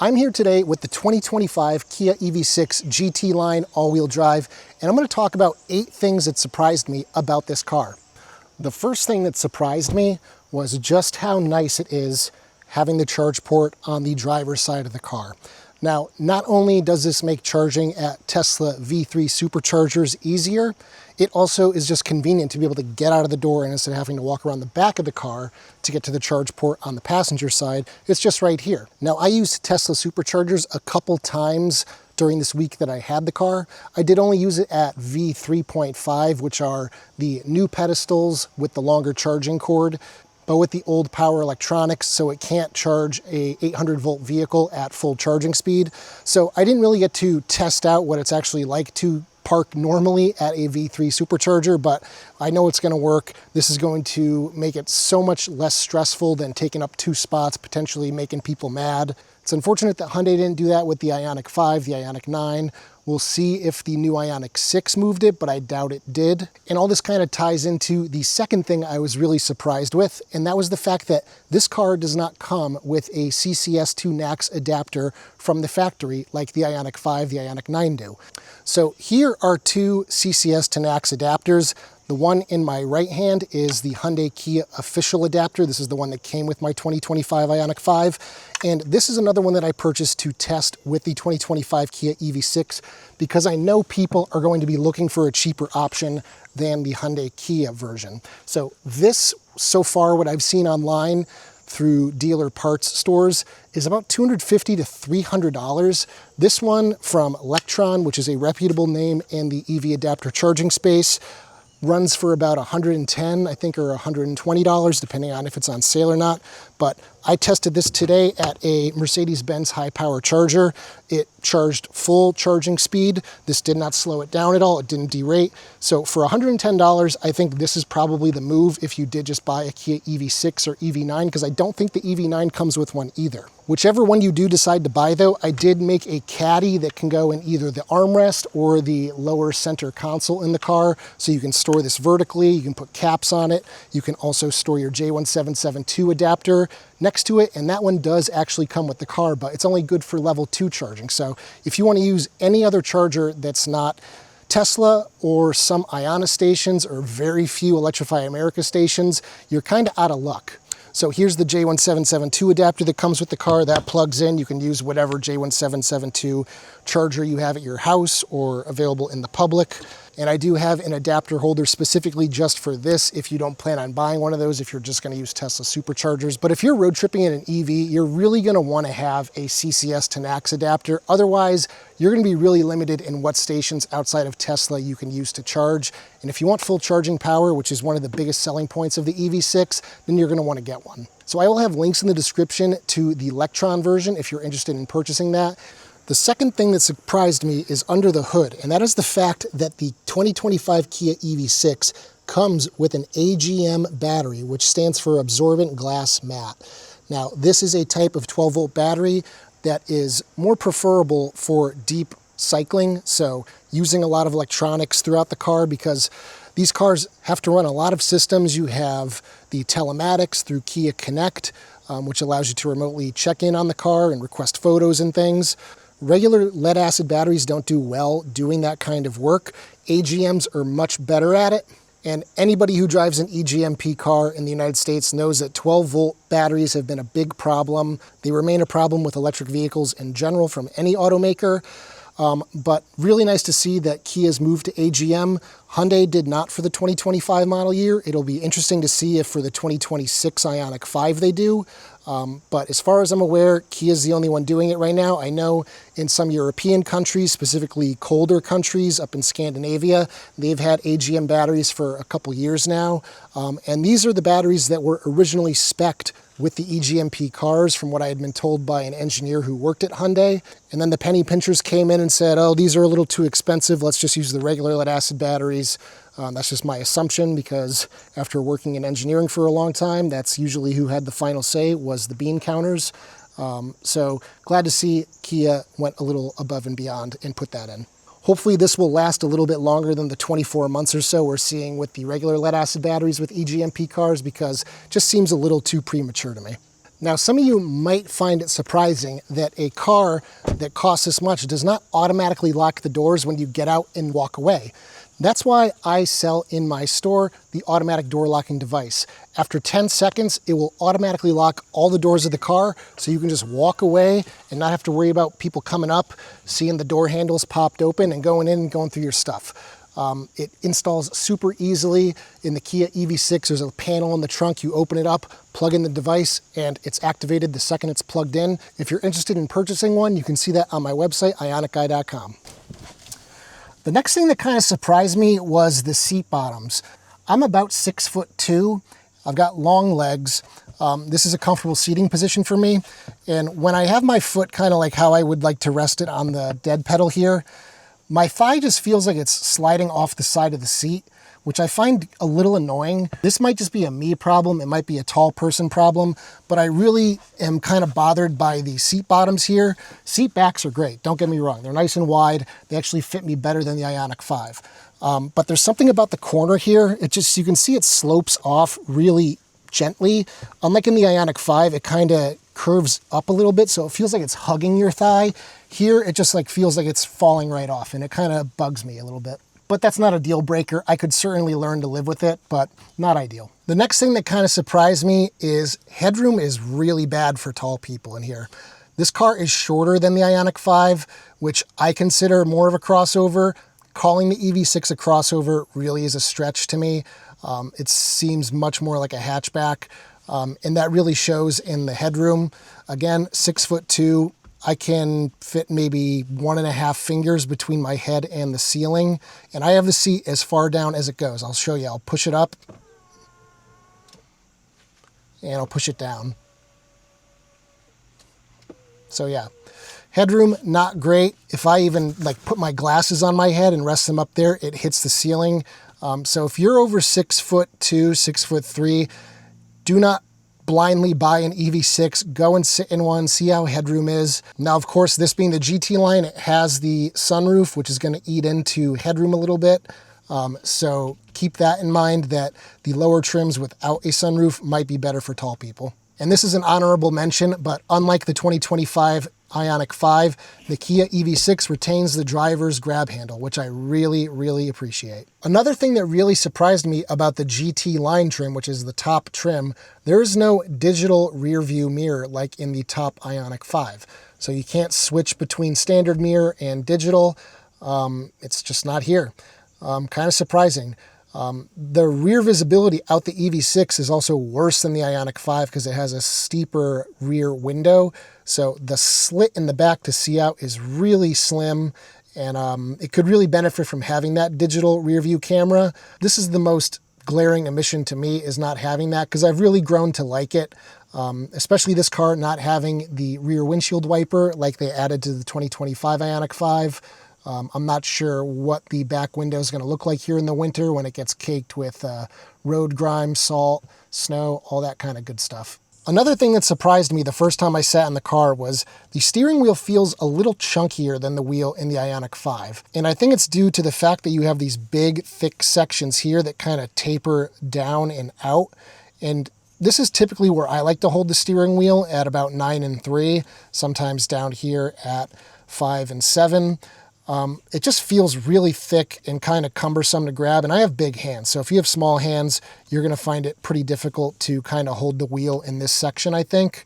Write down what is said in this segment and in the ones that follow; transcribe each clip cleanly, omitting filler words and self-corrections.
I'm here today with the 2025 Kia EV6 GT line all-wheel drive, and I'm going to talk about 8 things that surprised me about this car. The first thing that surprised me was just how nice it is having the charge port on the driver's side of the car. Now, not only does this make charging at Tesla V3 superchargers easier, it also is just convenient to be able to get out of the door, and instead of having to walk around the back of the car to get to the charge port on the passenger side, it's just right here. Now, I used Tesla superchargers a couple times during this week that I had the car. I did only use it at V3.5, which are the new pedestals with the longer charging cord, but with the old power electronics, so it can't charge a 800 volt vehicle at full charging speed. So I didn't really get to test out what it's actually like to park normally at a V3 supercharger, but I know it's gonna work. This is going to make it so much less stressful than taking up 2 spots, potentially making people mad. It's unfortunate that Hyundai didn't do that with the Ioniq 5, the Ioniq 9. We'll see if the new Ioniq 6 moved it, but I doubt it did. And all this kind of ties into the second thing I was really surprised with, and that was the fact that this car does not come with a CCS to NACS adapter from the factory like the Ioniq 5, the Ioniq 9 do. So here are 2 CCS to NACS adapters. The one in my right hand is the Hyundai Kia official adapter. This is the one that came with my 2025 Ioniq 5. And this is another one that I purchased to test with the 2025 Kia EV6 because I know people are going to be looking for a cheaper option than the Hyundai Kia version. So this, so far, what I've seen online through dealer parts stores, is about $250 to $300. This one from Lectron, which is a reputable name in the EV adapter charging space, runs for about $110, I think, or $120, depending on if it's on sale or not. But I tested this today at a Mercedes-Benz high-power charger. It charged full charging speed. This did not slow it down at all. It didn't derate. So for $110, I think this is probably the move if you did just buy a Kia EV6 or EV9, because I don't think the EV9 comes with one either. Whichever one you do decide to buy, though, I did make a caddy that can go in either the armrest or the lower center console in the car, so you can store this vertically, you can put caps on it, you can also store your J1772 adapter next to it, and that one does actually come with the car, but it's only good for level 2 charging. So if you want to use any other charger that's not Tesla or some Ioniq stations or very few Electrify America stations, you're kind of out of luck. So here's the J1772 adapter that comes with the car. That plugs in. You can use whatever J1772 charger you have at your house or available in the public. And I do have an adapter holder specifically just for this if you don't plan on buying one of those, if you're just going to use Tesla superchargers. But if you're road tripping in an EV, you're really going to want to have a CCS to NACS adapter. Otherwise, you're going to be really limited in what stations outside of Tesla you can use to charge. And if you want full charging power, which is one of the biggest selling points of the EV6, then you're going to want to get one. So I will have links in the description to the Lectron version if you're interested in purchasing that. The second thing that surprised me is under the hood, and that is the fact that the 2025 Kia EV6 comes with an AGM battery, which stands for Absorbent Glass Mat. Now, this is a type of 12-volt battery that is more preferable for deep cycling, so using a lot of electronics throughout the car, because these cars have to run a lot of systems. You have the telematics through Kia Connect, which allows you to remotely check in on the car and request photos and things. Regular lead acid batteries don't do well doing that kind of work. AGMs are much better at it. And anybody who drives an EGMP car in the United States knows that 12-volt batteries have been a big problem. They remain a problem with electric vehicles in general from any automaker. But really nice to see that Kia's moved to AGM. Hyundai did not for the 2025 model year. It'll be interesting to see if for the 2026 Ioniq 5 they do. But as far as I'm aware, Kia's the only one doing it right now. I know in some European countries, specifically colder countries up in Scandinavia, they've had AGM batteries for a couple years now. And these are the batteries that were originally spec'd with the EGMP cars, from what I had been told by an engineer who worked at Hyundai. And then the penny pinchers came in and said, oh, these are a little too expensive, let's just use the regular lead acid batteries. That's just my assumption, because after working in engineering for a long time, that's usually who had the final say, was the bean counters. So glad to see Kia went a little above and beyond and put that in. Hopefully this will last a little bit longer than the 24 months or so we're seeing with the regular lead acid batteries with EGMP cars, because it just seems a little too premature to me. Now, some of you might find it surprising that a car that costs this much does not automatically lock the doors when you get out and walk away. That's why I sell in my store the automatic door locking device. After 10 seconds, it will automatically lock all the doors of the car, so you can just walk away and not have to worry about people coming up, seeing the door handles popped open and going in and going through your stuff. It installs super easily. In the Kia EV6, there's a panel in the trunk. You open it up, plug in the device, and it's activated the second it's plugged in. If you're interested in purchasing one, you can see that on my website, ioniqguy.com. The next thing that kind of surprised me was the seat bottoms. I'm about 6'2". I've got long legs. This is a comfortable seating position for me. And when I have my foot kind of like how I would like to rest it on the dead pedal here, my thigh just feels like it's sliding off the side of the seat, which I find a little annoying. This might just be a me problem. It might be a tall person problem, but I really am kind of bothered by the seat bottoms here. Seat backs are great, don't get me wrong. They're nice and wide. They actually fit me better than the Ioniq 5. But there's something about the corner here. It just, you can see it slopes off really gently. Unlike in the Ioniq 5, it kind of curves up a little bit, so it feels like it's hugging your thigh. Here, it just like feels like it's falling right off, and it kind of bugs me a little bit. But that's not a deal breaker. I could certainly learn to live with it, but not ideal. The next thing that kind of surprised me is headroom is really bad for tall people in here. This car is shorter than the Ioniq 5, which I consider more of a crossover. Calling the EV6 a crossover really is a stretch to me. It seems much more like a hatchback, and that really shows in the headroom. Again, 6'2". I can fit maybe 1.5 fingers between my head and the ceiling, and I have the seat as far down as it goes. I'll show you. I'll push it up, and I'll push it down. So yeah, headroom, not great. If I even like put my glasses on my head and rest them up there, it hits the ceiling. So if you're over 6'2", 6'3", do not blindly buy an EV6. Go and sit in one, see how headroom is. Now, of course, this being the GT line, it has the sunroof, which is going to eat into headroom a little bit. So keep that in mind, that the lower trims without a sunroof might be better for tall people. And this is an honorable mention, but unlike the 2025 Ioniq 5, the Kia EV6 retains the driver's grab handle, which I really, really appreciate. Another thing that really surprised me about the GT line trim, which is the top trim, there is no digital rear view mirror like in the top Ioniq 5. So you can't switch between standard mirror and digital. It's just not here. Kind of surprising. The rear visibility out the EV6 is also worse than the Ioniq 5 because it has a steeper rear window. So the slit in the back to see out is really slim, and it could really benefit from having that digital rear view camera. This is the most glaring omission to me, is not having that, because I've really grown to like it. Especially this car not having the rear windshield wiper like they added to the 2025 Ioniq 5. I'm not sure what the back window is going to look like here in the winter when it gets caked with road grime, salt, snow, all that kind of good stuff. Another thing that surprised me the first time I sat in the car was the steering wheel feels a little chunkier than the wheel in the Ioniq 5. And I think it's due to the fact that you have these big, thick sections here that kind of taper down and out. And this is typically where I like to hold the steering wheel, at about 9 and 3, sometimes down here at 5 and 7. It just feels really thick and kind of cumbersome to grab, and I have big hands, so if you have small hands, you're going to find it pretty difficult to kind of hold the wheel in this section, I think.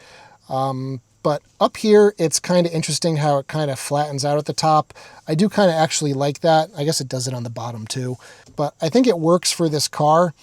But up here, it's kind of interesting how it kind of flattens out at the top. I do kind of actually like that. I guess it does it on the bottom too, but I think it works for this car.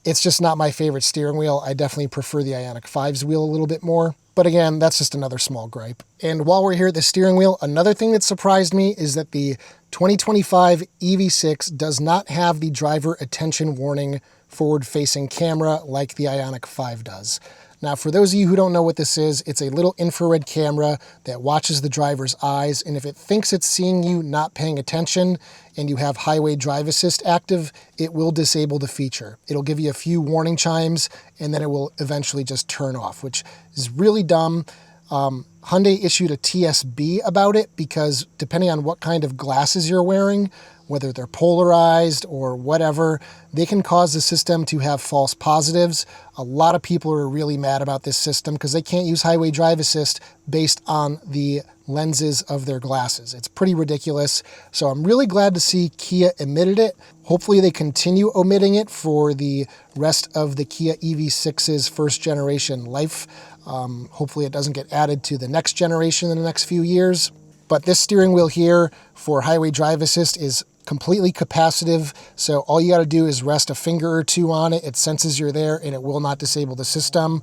It's just not my favorite steering wheel. I definitely prefer the Ioniq 5's wheel a little bit more. But again, that's just another small gripe. And while we're here at the steering wheel, another thing that surprised me is that the 2025 EV6 does not have the driver attention warning forward-facing camera like the Ioniq 5 does. Now, for those of you who don't know what this is, it's a little infrared camera that watches the driver's eyes, and if it thinks it's seeing you not paying attention and you have highway drive assist active, it will disable the feature. It'll give you a few warning chimes, and then it will eventually just turn off, which is really dumb. Hyundai issued a TSB about it because depending on what kind of glasses you're wearing, whether they're polarized or whatever, they can cause the system to have false positives. A lot of people are really mad about this system because they can't use highway drive assist based on the lenses of their glasses. It's pretty ridiculous. So I'm really glad to see Kia omitted it. Hopefully they continue omitting it for the rest of the Kia EV6's first generation life. Hopefully it doesn't get added to the next generation in the next few years. But this steering wheel here for highway drive assist is completely capacitive, so all you got to do is rest a finger or two on it. It senses you're there and it will not disable the system.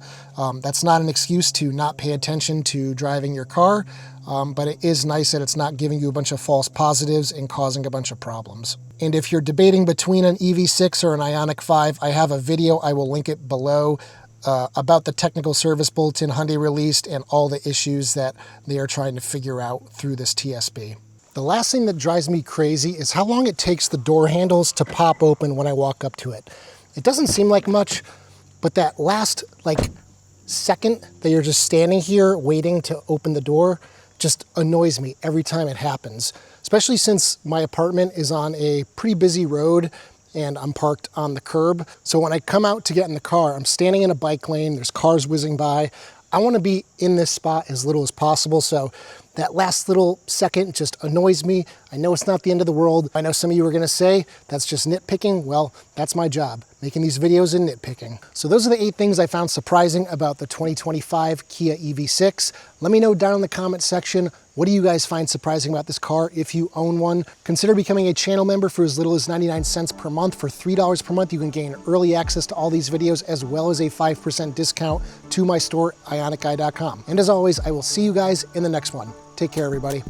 That's not an excuse to not pay attention to driving your car, but it is nice that it's not giving you a bunch of false positives and causing a bunch of problems. And if you're debating between an EV6 or an Ioniq 5, I have a video, I will link it below, about the technical service bulletin Hyundai released and all the issues that they are trying to figure out through this TSB. The last thing that drives me crazy is how long it takes the door handles to pop open when I walk up to it. It doesn't seem like much, but that last second that you're just standing here waiting to open the door just annoys me every time it happens, especially since my apartment is on a pretty busy road and I'm parked on the curb. So when I come out to get in the car, I'm standing in a bike lane, there's cars whizzing by. I want to be in this spot as little as possible, so that last little second just annoys me. I know it's not the end of the world. I know some of you are going to say that's just nitpicking. Well, that's my job, making these videos and nitpicking. So those are the 8 things I found surprising about the 2025 Kia EV6. Let me know down in the comment section, what do you guys find surprising about this car if you own one? Consider becoming a channel member for as little as 99 cents per month. For $3 per month, you can gain early access to all these videos as well as a 5% discount to my store, ioniqguy.com. And as always, I will see you guys in the next one. Take care, everybody.